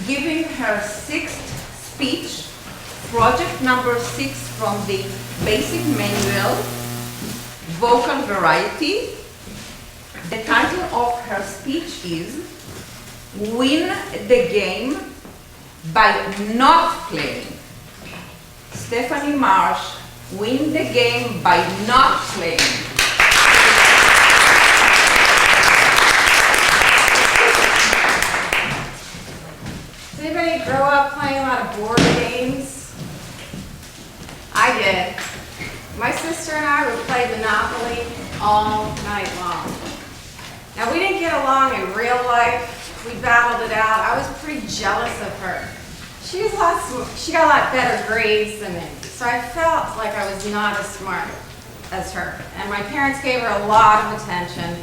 giving her sixth speech, project number 6 from the basic manual, Vocal Variety. The title of her speech is Win the Game by Not Playing. Stephanie Marsh, win the game by not playing. Does anybody grow up playing a lot of board games? I did. My sister and I would play Monopoly all night long. Now, we didn't get along in real life. We battled it out. I was pretty jealous of her. She got a lot better grades than me, so I felt like I was not as smart as her. And my parents gave her a lot of attention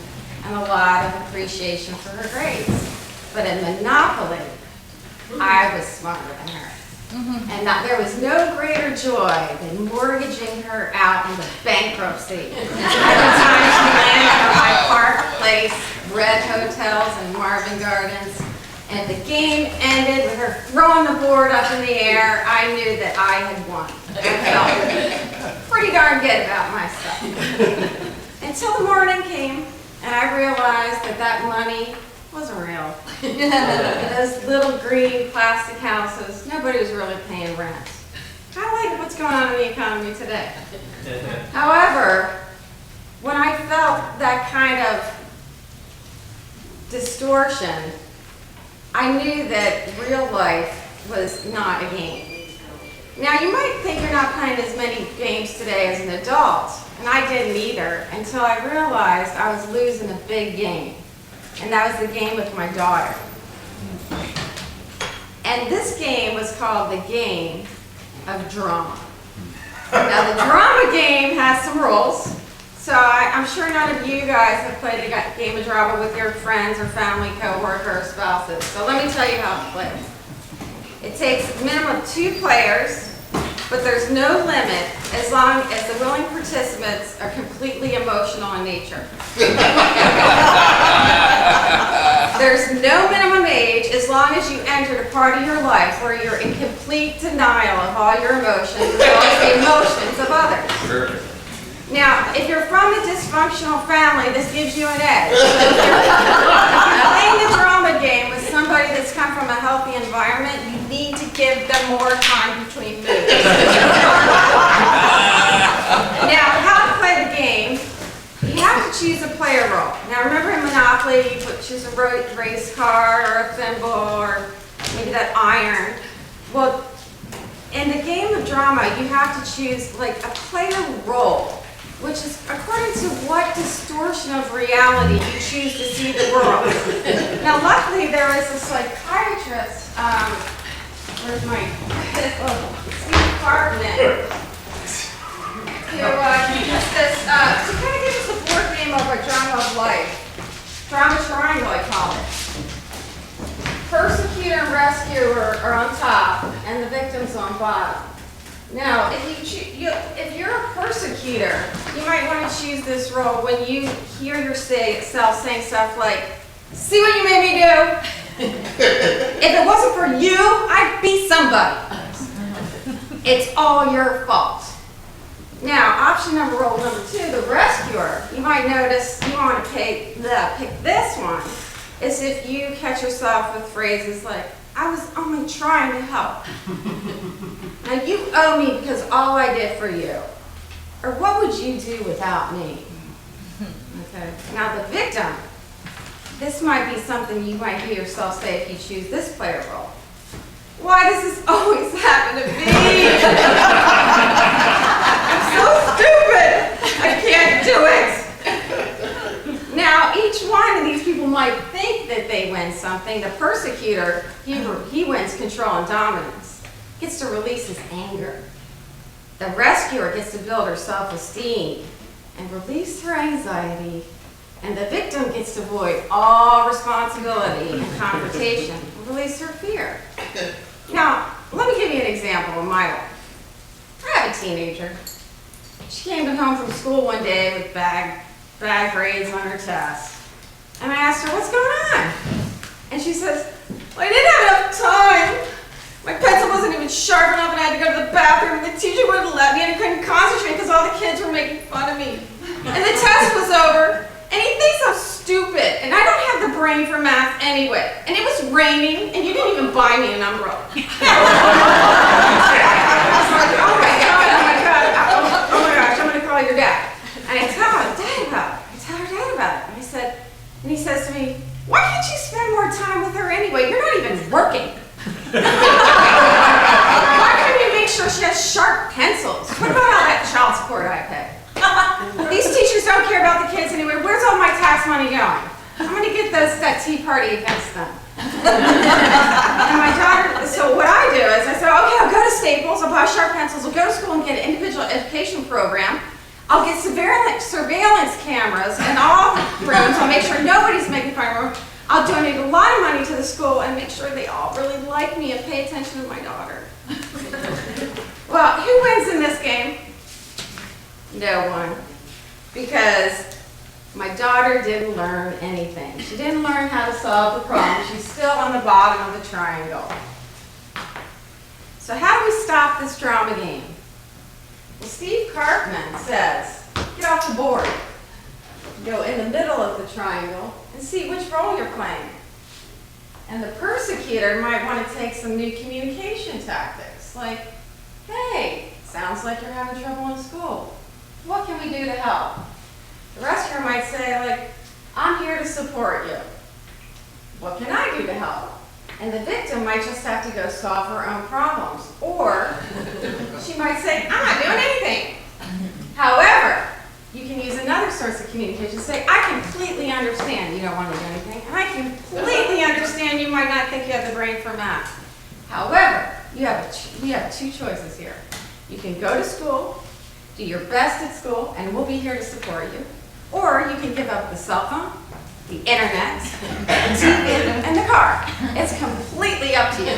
and a lot of appreciation for her grades. But in Monopoly, I was smarter than her. And there was no greater joy than mortgaging her out into bankruptcy. At the time she landed on my Park Place, Red Hotels, and Marvin Gardens. And the game ended with her throwing the board up in the air. I knew that I had won. I felt pretty darn good about myself. Until the morning came, and I realized that that money wasn't real. In those little green plastic houses, nobody was really paying rent. Kind of like what's going on in the economy today. However, when I felt that kind of distortion, I knew that real life was not a game. Now, you might think you're not playing as many games today as an adult, and I didn't either, until I realized I was losing a big game, and that was the game with my daughter. And this game was called the game of drama. Now, the drama game has some rules. So I'm sure none of you guys have played a game of drama with your friends or family, coworker, or spouses. So let me tell you how it plays. It takes a minimum of 2 players, but there's no limit as long as the willing participants are completely emotional in nature. There's no minimum age as long as you entered a part of your life where you're in complete denial of all your emotions as well as the emotions of others. Sure. Now, if you're from a dysfunctional family, this gives you an edge. So if you're playing the drama game with somebody that's come from a healthy environment, you need to give them more time between moves. Now, how to play the game, you have to choose a player role. Now, remember in Monopoly, you choose a race car or a thimble or maybe that iron. Well, in the game of drama, you have to choose like a player role, which is according to what distortion of reality you choose to see the world. Now, luckily, there is a psychiatrist, where's my, Steve Cartman, to teach us this, to kind of give us a board game of a drama of life. Drama triangle, I call it. Persecutor and rescuer are on top, and the victim's on bottom. Now, if you're a persecutor, you might want to choose this role when you hear yourself saying stuff like, "See what you made me do? If it wasn't for you, I'd be somebody. It's all your fault." Now, option role number 2, the rescuer. You might notice you want to pick this one, is if you catch yourself with phrases like, "I was only trying to help." "Now you owe me because all I did for you." Or, "What would you do without me?" Okay. Now the victim, this might be something you might hear yourself say if you choose this player role. "Why does this always happen to me? I'm so stupid. I can't do it." Now, each one of these people might think that they win something. The persecutor, he wins control and dominance. Gets to release his anger. The rescuer gets to build her self-esteem and release her anxiety. And the victim gets to avoid all responsibility and confrontation and release her fear. Now, let me give you an example of my life. I have a teenager. She came home from school one day with bad grades on her test. And I asked her, "What's going on?" And she says, "Well, I didn't have enough time bathroom, and the teacher wouldn't let me, and I couldn't concentrate because all the kids were making fun of me. And the test was over, and he thinks I'm stupid, and I don't have the brain for math anyway. And it was raining, and you didn't even buy me an umbrella. I was like, oh my God, oh my gosh, I'm gonna call your dad. And I tell her dad about it. And he says to me, why can't you spend more time with her anyway? You're not even working. Why can't you make sure she has sharp pencils? What about all that child support I pay? These teachers don't care about the kids anyway. Where's all my tax money going? I'm going to get that tea party against them. And my daughter, so what I do is I say, okay, I'll go to Staples, I'll buy sharp pencils, I'll go to school and get an individual education program. I'll get surveillance cameras in all the rooms. I'll make sure nobody's making fun of her. I'll donate a lot of money to the school and make sure they all really like me and pay attention to my daughter. Well, who wins in this game? No one. Because my daughter didn't learn anything. She didn't learn how to solve the problem. She's still on the bottom of the triangle. So how do we stop this drama game? Well, Steve Cartman says, get off the board. Go in the middle of the triangle and see which role you're playing. And the persecutor might want to take some new communication tactics, like, hey, sounds like you're having trouble in school. What can we do to help? The rescuer might say, like, I'm here to support you. What can I do to help? And the victim might just have to go solve her own problems. Or she might say, I'm not doing anything. However, you can use another source of communication. Say, I completely understand you don't want to do anything. And I completely understand you might not think you have the brain for math. However, we have two choices here. You can go to school, do your best at school, and we'll be here to support you. Or you can give up the cell phone, the internet, the TV, and the car. It's completely up to you.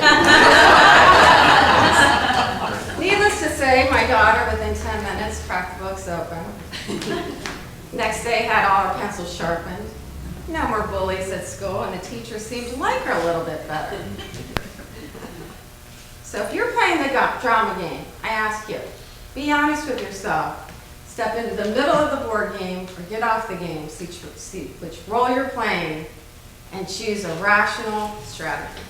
Needless to say, my daughter, within 10 minutes, cracked the books open. Next day, had all her pencils sharpened. No more bullies at school, and the teacher seemed to like her a little bit better. So if you're playing the drama game, I ask you, be honest with yourself. Step into the middle of the board game or get off the game, see which role you're playing, and choose a rational strategy.